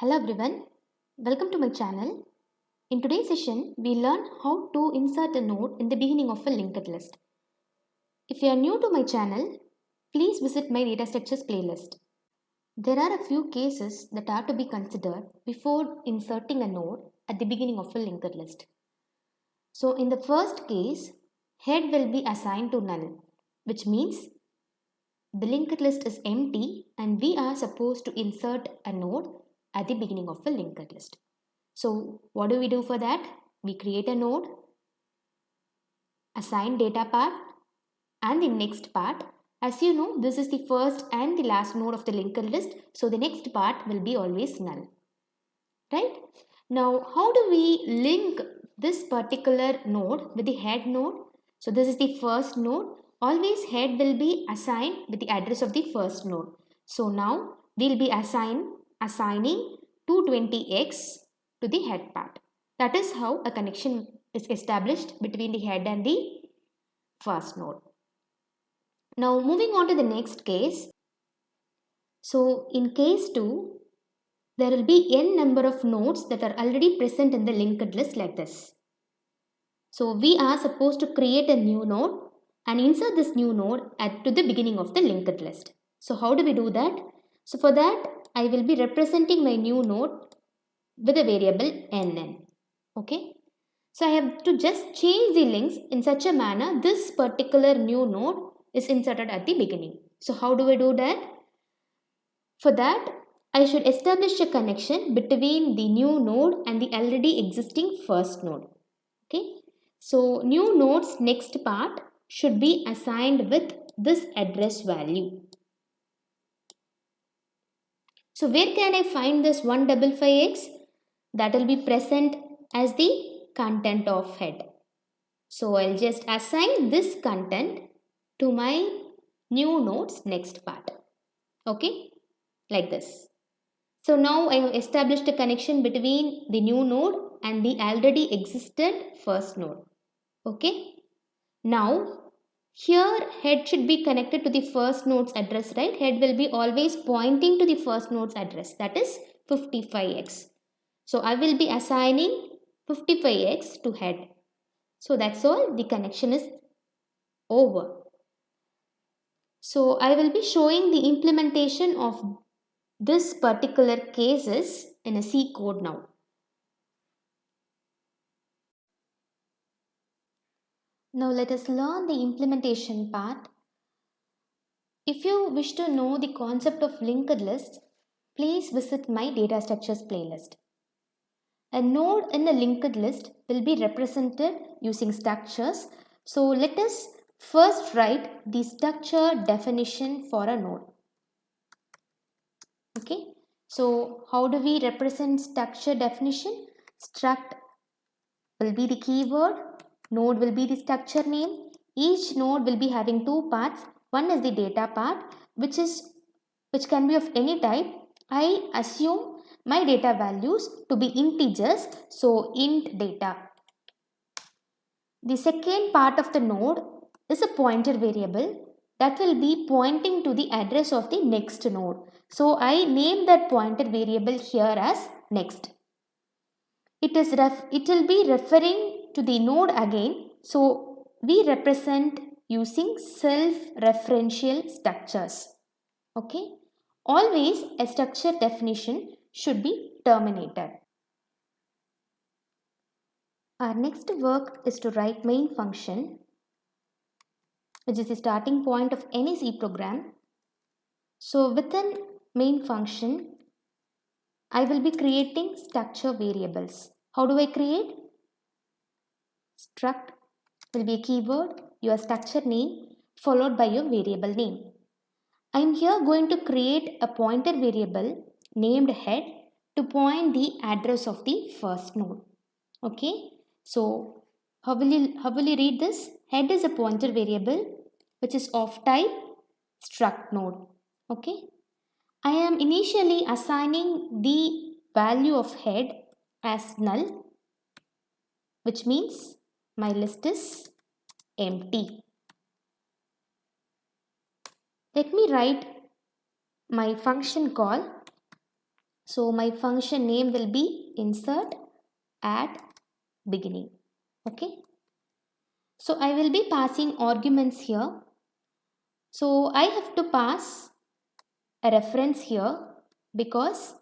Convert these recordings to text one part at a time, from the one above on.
Hello everyone, welcome to my channel. In today's session, we learn how to insert a node in the beginning of a linked list. If you are new to my channel, please visit my data structures playlist. There are a few cases that are to be considered before inserting a node at the beginning of a linked list. So in the first case, head will be assigned to null, which means the linked list is empty and we are supposed to insert a node at the beginning of a linked list. So what do we do for that? We create a node, assign data part, and the next part. As you know, this is the first and the last node of the linked list. So the next part will be always null. Right? Now, how do we link this particular node with the head node? So this is the first node. Always head will be assigned with the address of the first node. So now we'll be assigning 220x to the head part. That is how a connection is established between the head and the first node. Now moving on to the next case. So in case 2, there will be n number of nodes that are already present in the linked list like this. So we are supposed to create a new node and insert this new node to the beginning of the linked list. So how do we do that? So for that, I will be representing my new node with a variable nn. Okay. So I have to just change the links in such a manner this particular new node is inserted at the beginning. So how do I do that? For that, I should establish a connection between the new node and the already existing first node. Okay. So new node's next part should be assigned with this address value. So where can I find this 155x? That will be present as the content of head. So I'll just assign this content to my new node's next part. Okay, like this. So now I have established a connection between the new node and the already existent first node. Okay. Now here head should be connected to the first node's address, right? Head will be always pointing to the first node's address, that is 55x. So I will be assigning 55x to head. So that's all, the connection is over. So I will be showing the implementation of this particular cases in a C code now. Now let us learn the implementation part. If you wish to know the concept of linked lists, please visit my data structures playlist. A node in a linked list will be represented using structures. So let us first write the structure definition for a node. Okay. So how do we represent structure definition? Struct will be the keyword, node will be the structure name. Each node will be having two parts. One is the data part, which can be of any type. I assume my data values to be integers, so int data. The second part of the node is a pointer variable that will be pointing to the address of the next node. So I name that pointer variable here as next. It will be referring to the node again. So we represent using self-referential structures. Okay. Always a structure definition should be terminated. Our next work is to write main function, which is the starting point of any C program. So within main function, I will be creating structure variables. How do I create? Struct will be a keyword, your structure name followed by your variable name. I am here going to create a pointer variable named head to point the address of the first node. Okay, so how will you read this? Head is a pointer variable which is of type struct node. Okay, I am initially assigning the value of head as null, which means my list is empty. Let me write my function call. So my function name will be insert at beginning. Okay, so I will be passing arguments here. So I have to pass a reference here, because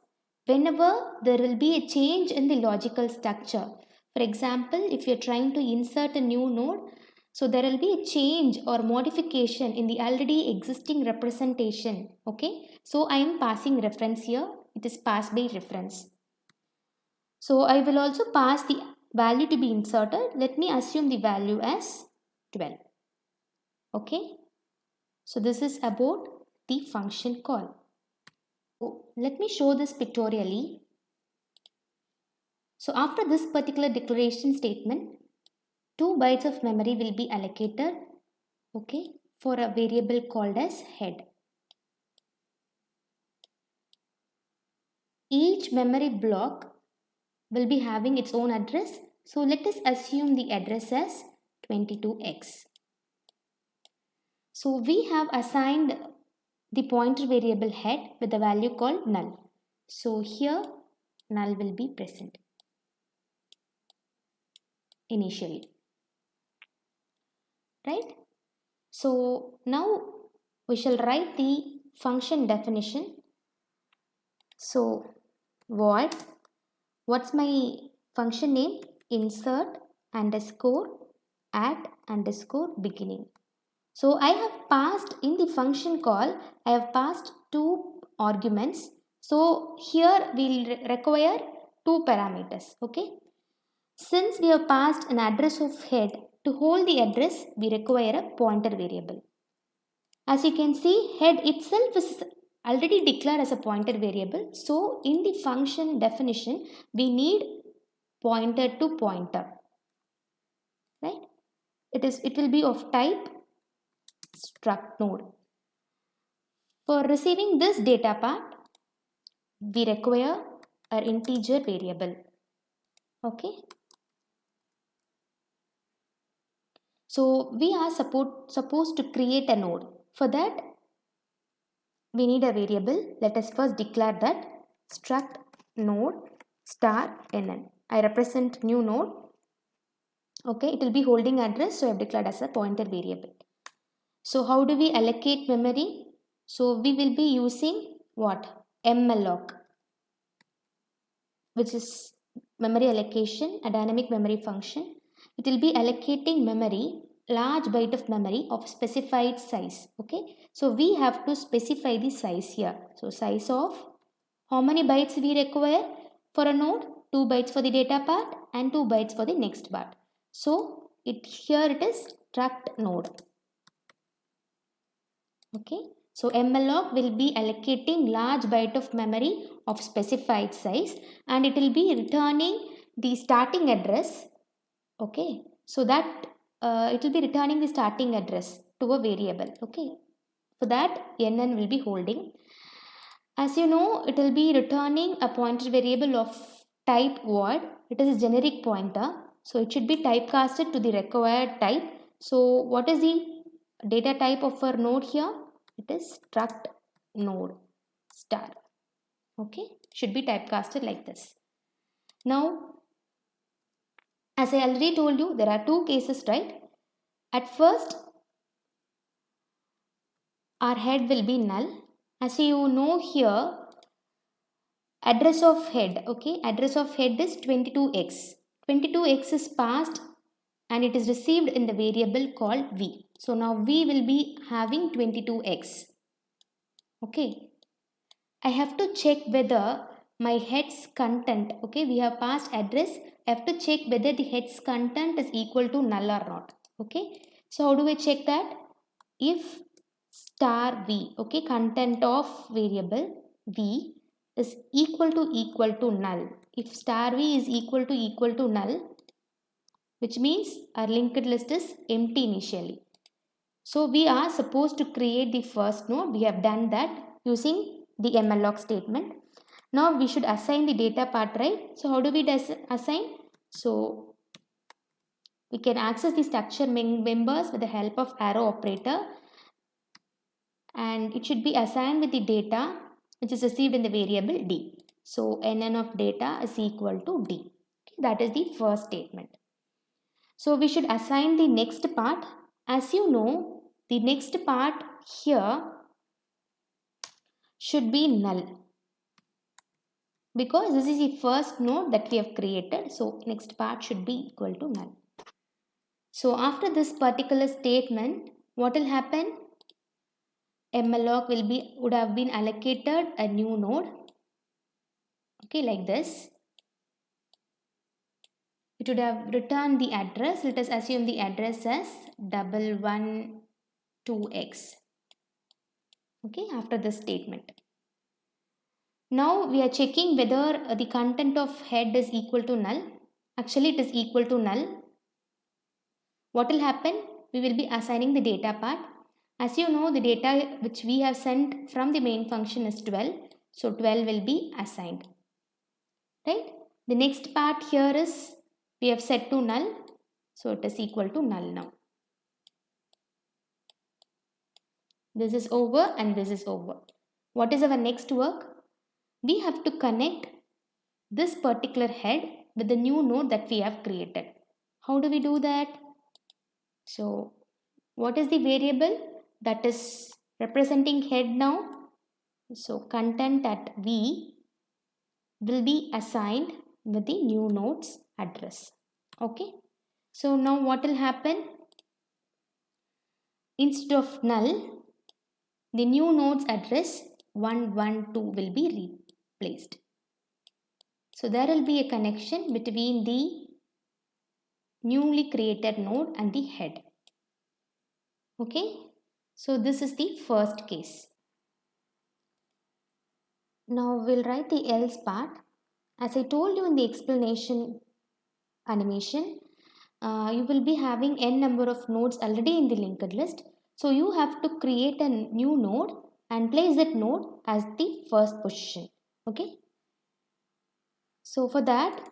whenever there will be a change in the logical structure, for example, if you're trying to insert a new node, so there will be a change or modification in the already existing representation. Okay, so I am passing reference here. It is passed by reference. So I will also pass the value to be inserted. Let me assume the value as 12. Okay, so this is about the function call. Let me show this pictorially. So after this particular declaration statement, 2 bytes of memory will be allocated, okay, for a variable called as head. Each memory block will be having its own address. So let us assume the address as 22x. So we have assigned the pointer variable head with a value called null. So here null will be present initially, right? So now we shall write the function definition. So void, what's my function name? Insert underscore at underscore beginning. So I have passed in the function call, I have passed 2 arguments. So here we'll require 2 parameters. Okay. Since we have passed an address of head, to hold the address we require a pointer variable. As you can see, head itself is already declared as a pointer variable. So in the function definition, we need pointer to pointer, right? It will be of type struct node. For receiving this data part, we require an integer variable. Okay. So we are supposed to create a node. For that, we need a variable. Let us first declare that struct node star nn. I represent new node. Okay, it will be holding address, so I have declared as a pointer variable. So how do we allocate memory? So we will be using what? malloc, which is memory allocation, a dynamic memory function. It will be allocating memory, large byte of memory of specified size. Okay, so we have to specify the size here. So size of how many bytes we require for a node? 2 bytes for the data part and 2 bytes for the next part. So here it is struct node. Okay, so malloc will be allocating large byte of memory of specified size, and it will be returning the starting address. Okay, so that it will be returning the starting address to a variable. Okay, for that nn will be holding. As you know, it will be returning a pointer variable of type void. It is a generic pointer, so it should be typecasted to the required type. So what is the data type of our node here? It is struct node star. Okay, should be typecasted like this. Now, as I already told you, there are 2 cases, right? At first, our head will be null. As you know here, address of head, okay, address of head is 22x. 22x is passed and it is received in the variable called v. So now v will be having 22x. Okay, I have to check whether my head's content, okay, we have passed address. I have to check whether the head's content is equal to null or not. Okay, so how do I check that? If star v, okay, content of variable v is equal to null. If star v is equal to null, which means our linked list is empty initially. So we are supposed to create the first node. We have done that using the malloc statement. Now we should assign the data part, right? So how do we assign? So we can access the structure members with the help of arrow operator, and it should be assigned with the data which is received in the variable d. So nn of data is equal to d. Okay, that is the first statement. So we should assign the next part. As you know, the next part here should be null, because this is the first node that we have created. So next part should be equal to null. So after this particular statement, what will happen? malloc would have been allocated a new node. Okay, like this. It would have returned the address. Let us assume the address as 112x. Okay, after this statement. Now we are checking whether the content of head is equal to null. Actually, it is equal to null. What will happen? We will be assigning the data part. As you know, the data which we have sent from the main function is 12. So 12 will be assigned. Right? The next part here is we have set to null. So it is equal to null now. This is over and this is over. What is our next work? We have to connect this particular head with the new node that we have created. How do we do that? So what is the variable that is representing head now? So content at v will be assigned with the new node's address. Okay. So now what will happen? Instead of null, the new node's address 112 will be replaced. So there will be a connection between the newly created node and the head. Okay, so this is the first case. Now we'll write the else part. As I told you in the explanation animation, you will be having n number of nodes already in the linked list. So you have to create a new node and place that node as the first position. Okay. So for that,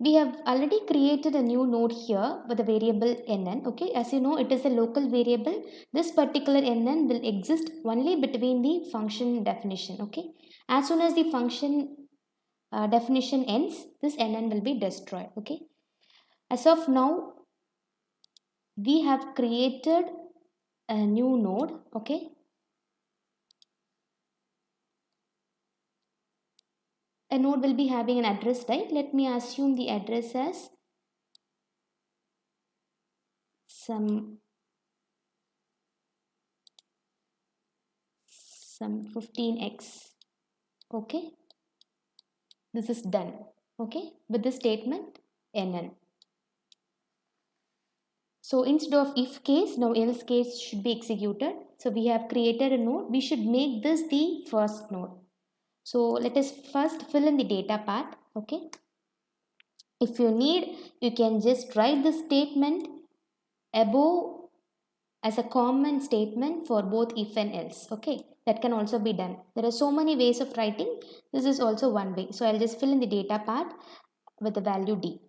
we have already created a new node here with a variable nn. Okay, as you know, it is a local variable. This particular nn will exist only between the function definition. Okay, as soon as the function definition ends, this nn will be destroyed. Okay, as of now, we have created a new node. Okay, a node will be having an address, right? Let me assume the address as some 15x. Okay, this is done. Okay, with the statement nn. So instead of if case, now else case should be executed. So we have created a node. We should make this the first node. So let us first fill in the data part. Okay, if you need, you can just write the statement above as a common statement for both if and else. Okay, that can also be done. There are so many ways of writing. This is also one way. So I'll just fill in the data part with the value d.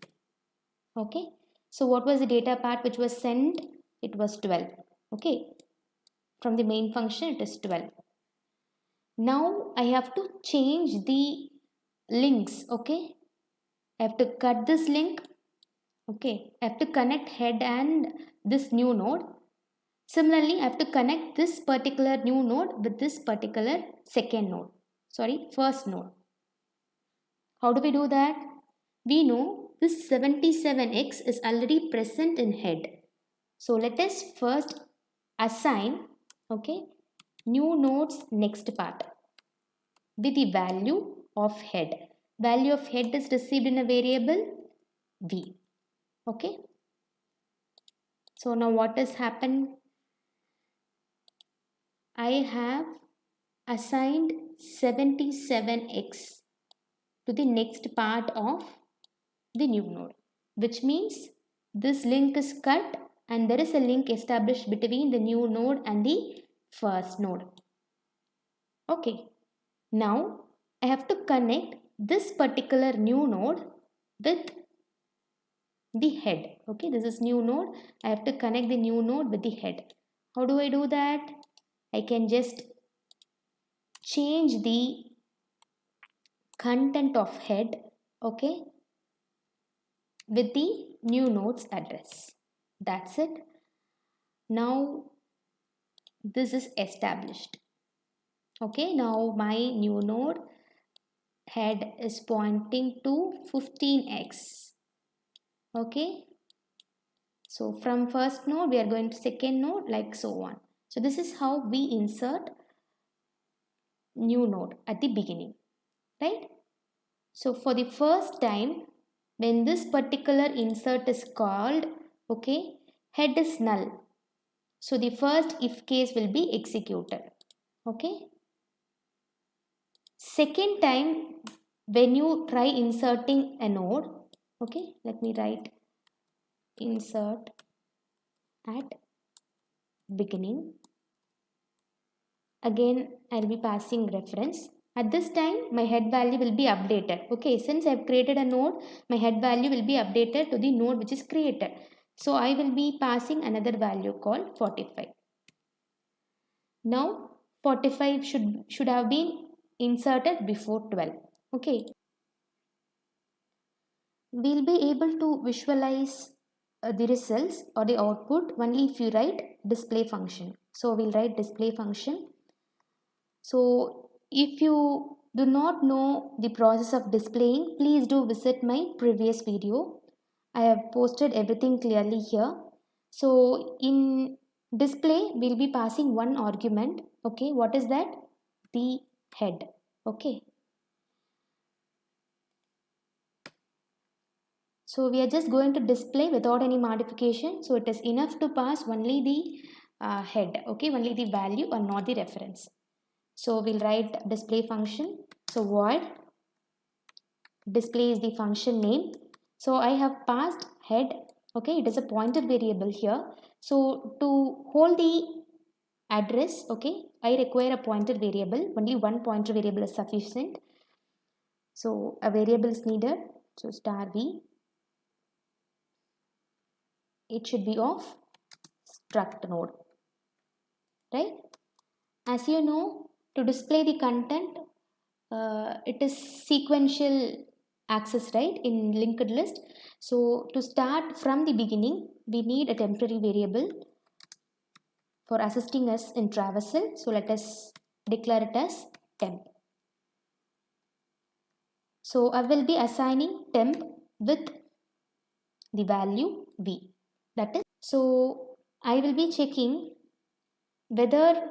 Okay, so what was the data part which was sent? It was 12. Okay, from the main function it is 12. Now I have to change the links. Okay, I have to cut this link. Okay, I have to connect head and this new node. Similarly, I have to connect this particular new node with this particular first node. How do we do that? We know this 77x is already present in head. So let us first assign, okay, new node's next part with the value of head. Value of head is received in a variable v. Okay. So now what has happened? I have assigned 77x to the next part of the new node, which means this link is cut and there is a link established between the new node and the first node. Okay, now I have to connect this particular new node with the head. Okay, this is new node. I have to connect the new node with the head. How do I do that? I can just change the content of head, okay, with the new node's address. That's it. Now this is established. Okay, now my new node head is pointing to 15x. Okay, so from first node we are going to second node, like so on. So this is how we insert new node at the beginning, right? So for the first time, when this particular insert is called, okay, head is null. So the first if case will be executed. Okay. Second time, when you try inserting a node, okay, let me write insert at beginning. Again, I'll be passing reference. At this time, my head value will be updated. Okay, since I've created a node, my head value will be updated to the node which is created. So I will be passing another value called 45. Now 45 should have been inserted before 12. Okay, we'll be able to visualize the results or the output only if you write display function. So we'll write display function. So if you do not know the process of displaying, please do visit my previous video. I have posted everything clearly here. So in display, we'll be passing one argument. Okay, what is that? The head. Okay. So we are just going to display without any modification. So it is enough to pass only the head. Okay, only the value or not the reference. So we'll write display function. So void display is the function name. So I have passed head. Okay, it is a pointer variable here. So to hold the address, okay, I require a pointer variable. Only one pointer variable is sufficient. So a variable is needed. So star v. It should be of struct node, right? As you know, to display the content, it is sequential access, right, in linked list. So to start from the beginning, we need a temporary variable for assisting us in traversal. So let us declare it as temp. So I will be assigning temp with the value v. That is, so I will be checking whether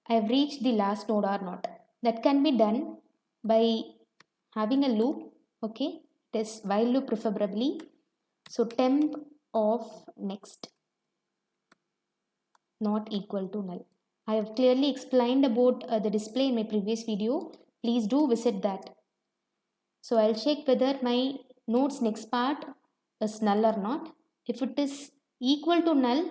I have reached the last node or not. That can be done by having a loop. Okay, it is while loop preferably. So temp of next not equal to null. I have clearly explained about the display in my previous video. Please do visit that. So I'll check whether my node's next part is null or not. If it is equal to null,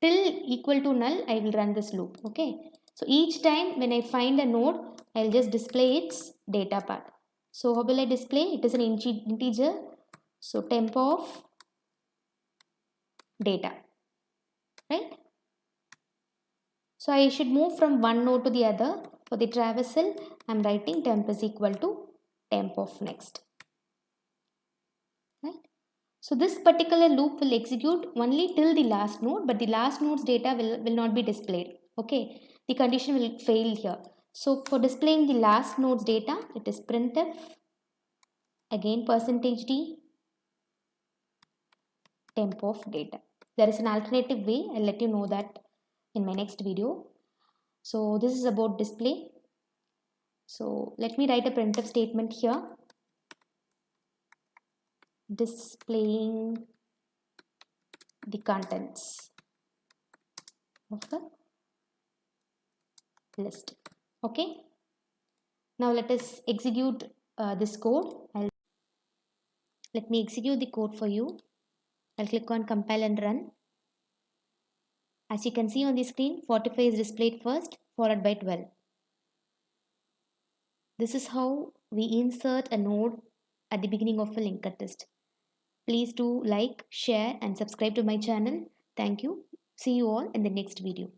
till equal to null, I will run this loop. Okay. So each time when I find a node, I'll just display its data part. So how will I display? It is an integer. So temp of data, right? So I should move from one node to the other. For the traversal, I'm writing temp is equal to temp of next, right? So this particular loop will execute only till the last node, but the last node's data will not be displayed. Okay, the condition will fail here. So for displaying the last node's data, it is printf, again percentage d, temp of data. There is an alternative way. I'll let you know that in my next video. So this is about display. So let me write a printf statement here. Displaying the contents of the list. Okay. Now let us execute this code. Let me execute the code for you. I'll click on compile and run. As you can see on the screen, 45 is displayed first, followed by 12. This is how we insert a node at the beginning of a linked list. Please do like, share and subscribe to my channel. Thank you. See you all in the next video.